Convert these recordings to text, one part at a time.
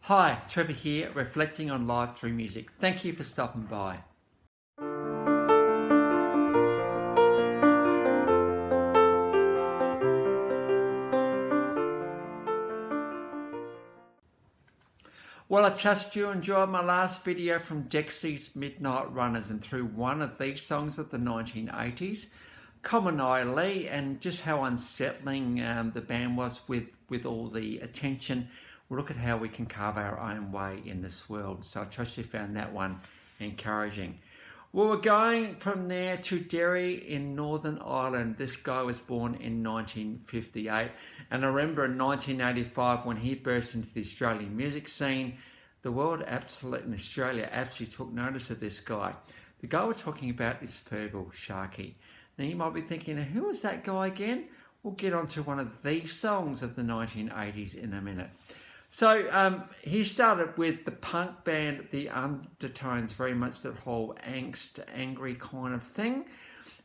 Hi, Trevor here, reflecting on life through music. Thank you for stopping by. Well, I trust you enjoyed my last video from Dexy's Midnight Runners and through one of these songs of the 1980s, Common Eileen, and just how unsettling the band was with all the attention. We'll look at how we can carve our own way in this world. So I trust you found that one encouraging. Well, we're going from there to Derry in Northern Ireland. This guy was born in 1958. And I remember in 1985 when he burst into the Australian music scene, the world in Australia actually took notice of this guy. The guy we're talking about is Feargal Sharkey. Now you might be thinking, who is that guy again? We'll get on to one of these songs of the 1980s in a minute. So he started with the punk band, the Undertones, very much that whole angst, angry kind of thing.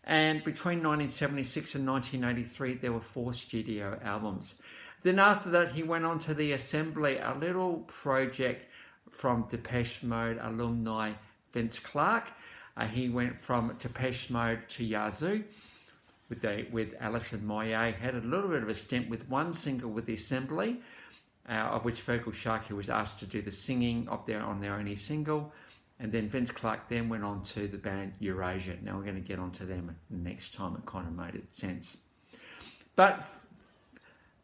And between 1976 and 1983, there were 4 studio albums. Then after that, he went on to the Assembly, a little project from Depeche Mode alumni Vince Clarke. He went from Depeche Mode to Yazoo with Alison Moyet. Had a little bit of a stint with one single with the Assembly, of which Feargal Sharkey was asked to do the singing on their only single. And then Vince Clarke then went on to the band Eurasia. Now we're going to get onto them next time. It kind of made sense. But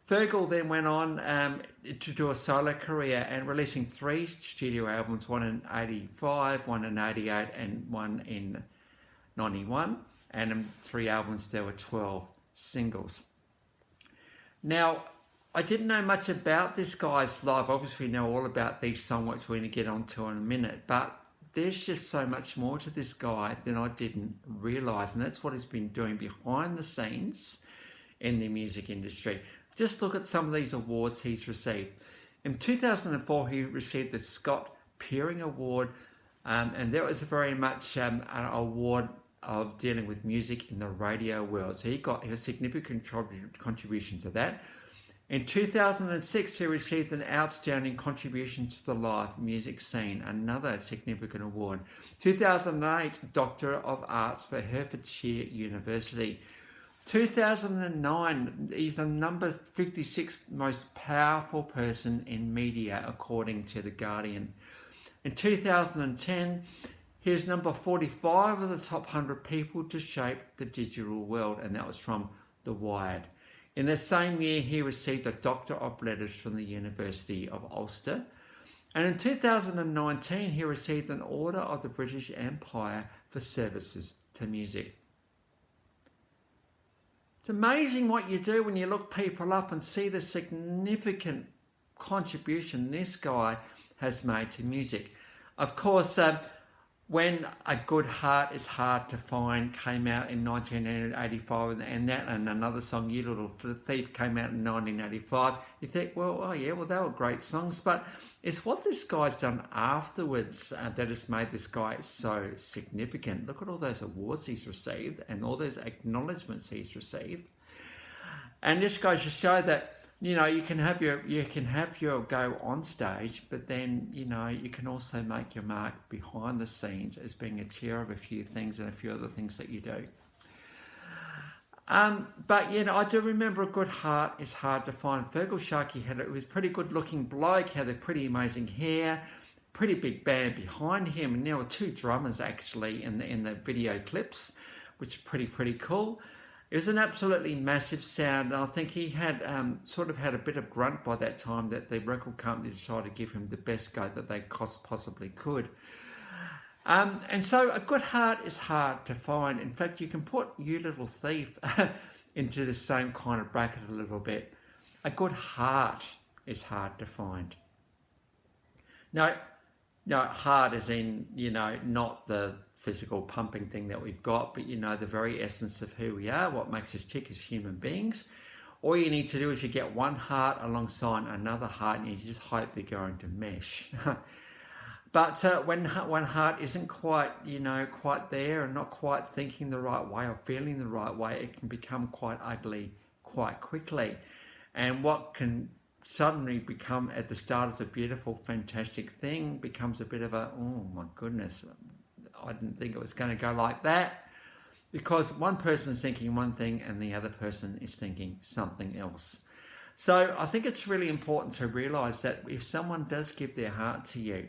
Feargal then went on to do a solo career and releasing 3 studio albums, one in 85, one in 88 and one in 91. And in 3 albums there were 12 singles. Now, I didn't know much about this guy's life. Obviously, we know all about these songs, which we're going to get onto in a minute. But there's just so much more to this guy than I didn't realise. And that's what he's been doing behind the scenes in the music industry. Just look at some of these awards he's received. In 2004, he received the Scott Peering Award. And that was very much an award of dealing with music in the radio world. So he got a significant contribution to that. In 2006, he received an outstanding contribution to the live music scene, another significant award. 2008, Doctor of Arts for Hertfordshire University. 2009, he's the number 56th most powerful person in media, according to The Guardian. In 2010, he was number 45 of the top 100 people to shape the digital world, and that was from The Wired. In the same year, he received a Doctor of Letters from the University of Ulster. And in 2019, he received an Order of the British Empire for services to music. It's amazing what you do when you look people up and see the significant contribution this guy has made to music. Of course, When A Good Heart Is Hard to Find came out in 1985, and another song, You Little Thief, came out in 1985, you think, well, they were great songs, but it's what this guy's done afterwards that has made this guy so significant. Look at all those awards he's received and all those acknowledgements he's received. And this goes to show that you can have your go on stage, but then you can also make your mark behind the scenes as being a chair of a few things and a few other things that you do. But I do remember A Good Heart Is Hard to Find. Feargal Sharkey was a pretty good looking bloke, had a pretty amazing hair, pretty big band behind him, and there were 2 drummers actually in the video clips, which is pretty cool. It was an absolutely massive sound, and I think he had had a bit of grunt by that time that the record company decided to give him the best go that they possibly could. And so A Good Heart Is Hard to Find. In fact, you can put You Little Thief into the same kind of bracket a little bit. A good heart is hard to find. Now, hard as in, not the physical pumping thing that we've got, but the very essence of who we are, what makes us tick as human beings. All you need to do is you get one heart alongside another heart and you just hope they're going to mesh. But when one heart isn't quite there and not quite thinking the right way or feeling the right way, it can become quite ugly quite quickly. And what can suddenly become, at the start, as a beautiful, fantastic thing, becomes a bit of a, oh my goodness, I didn't think it was going to go like that, because one person is thinking one thing and the other person is thinking something else. So I think it's really important to realize that if someone does give their heart to you,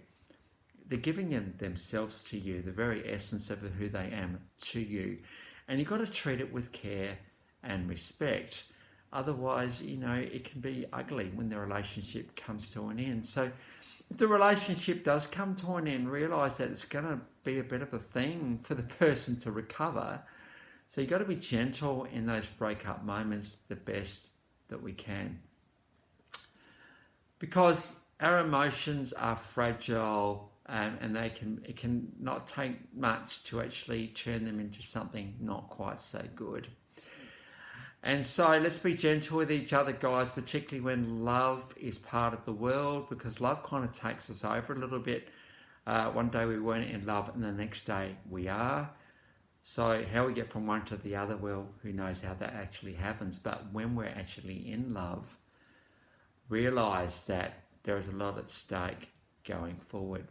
they're giving themselves to you, the very essence of who they am to you. And you've got to treat it with care and respect. Otherwise, it can be ugly when the relationship comes to an end. So if the relationship does come to an end, realize that it's going to be a bit of a thing for the person to recover. So you've got to be gentle in those breakup moments the best that we can. Because our emotions are fragile, and it can not take much to actually turn them into something not quite so good. And so let's be gentle with each other, guys, particularly when love is part of the world, because love kind of takes us over a little bit. One day we weren't in love and the next day we are. So how we get from one to the other, well, who knows how that actually happens. But when we're actually in love, realize that there is a lot at stake going forward.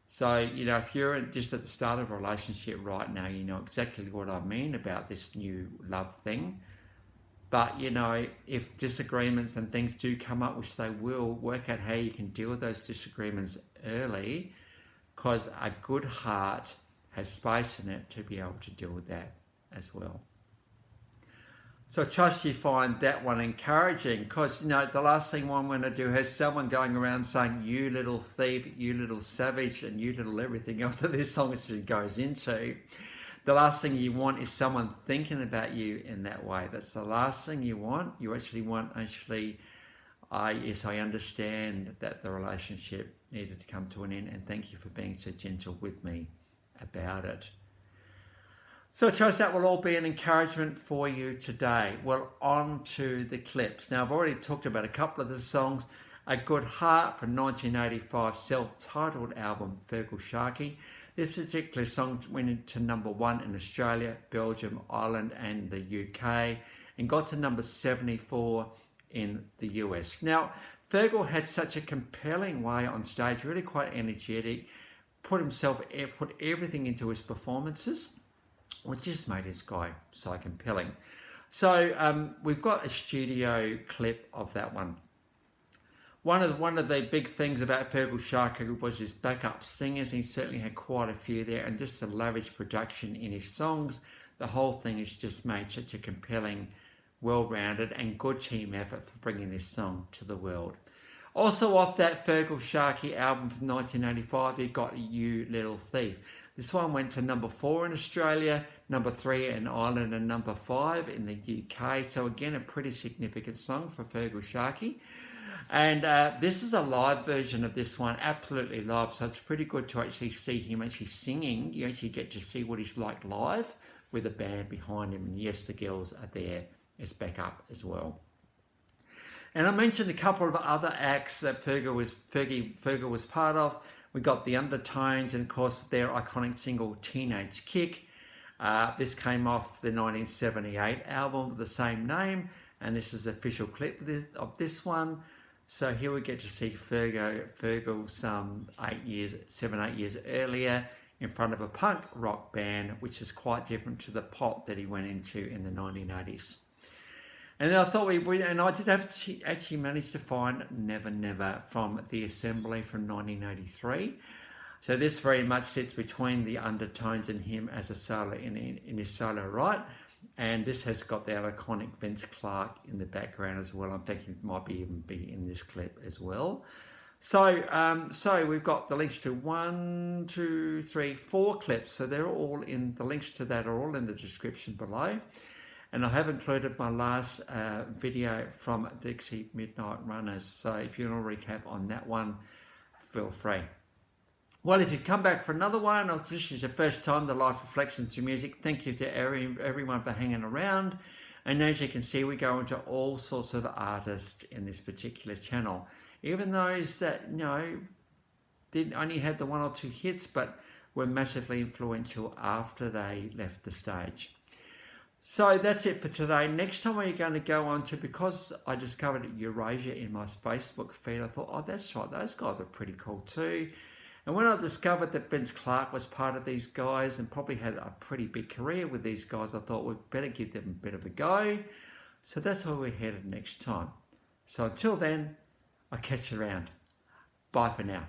So, if you're just at the start of a relationship right now, you know exactly what I mean about this new love thing. But, if disagreements and things do come up, which they will, work out how you can deal with those disagreements early, because a good heart has space in it to be able to deal with that as well. So I trust you find that one encouraging, because, the last thing one want to do has someone going around saying, you little thief, you little savage, and you little everything else that this song actually goes into. The last thing you want is someone thinking about you in that way. That's the last thing you want. You actually want, yes, I understand that the relationship needed to come to an end, and thank you for being so gentle with me about it. So I trust that will all be an encouragement for you today. Well, on to the clips. Now, I've already talked about a couple of the songs. A Good Heart from 1985 self-titled album, Feargal Sharkey. This particular song went into #1 in Australia, Belgium, Ireland and the UK, and got to number 74 in the US. Now, Feargal had such a compelling way on stage, really quite energetic, put everything into his performances, which just made his guy so compelling. So we've got a studio clip of that one. One of the big things about Feargal Sharkey was his backup singers. He certainly had quite a few there, and just the lavish production in his songs. The whole thing has just made such a compelling, well-rounded and good team effort for bringing this song to the world. Also off that Feargal Sharkey album from 1985, you got You Little Thief. This one went to #4 in Australia, #3 in Ireland and #5 in the UK. So again, a pretty significant song for Feargal Sharkey. And this is a live version of this one, absolutely live. So it's pretty good to actually see him actually singing. You actually get to see what he's like live with a band behind him. And yes, the girls are there as backup as well. And I mentioned a couple of other acts that Feargal was part of. We got the Undertones and, of course, their iconic single Teenage Kick. This came off the 1978 album with the same name, and this is an official clip of this one. So here we get to see Feargal some 7, 8 years earlier in front of a punk rock band, which is quite different to the pop that he went into in the 1980s. And then I thought I did actually manage to find Never Never from The Assembly from 1983. So this very much sits between the Undertones and him as a solo in his solo right. And this has got that iconic Vince Clarke in the background as well. I'm thinking it might even be in this clip as well. So we've got the links to 1, 2, 3, 4 clips. So they're all in, the links to that are all in the description below. And I have included my last video from Dexy Midnight Runners. So if you want to recap on that one, feel free. Well, if you've come back for another one, or this is your first time, the Life Reflections through Music, thank you to everyone for hanging around. And as you can see, we go into all sorts of artists in this particular channel. Even those that, didn't only had the 1 or 2 hits, but were massively influential after they left the stage. So that's it for today. Next time we're going to go on to, because I discovered Eurasia in my Facebook feed, I thought, oh, that's right, those guys are pretty cool too. And when I discovered that Vince Clarke was part of these guys and probably had a pretty big career with these guys, I thought we'd better give them a bit of a go. So that's where we're headed next time. So until then, I'll catch you around. Bye for now.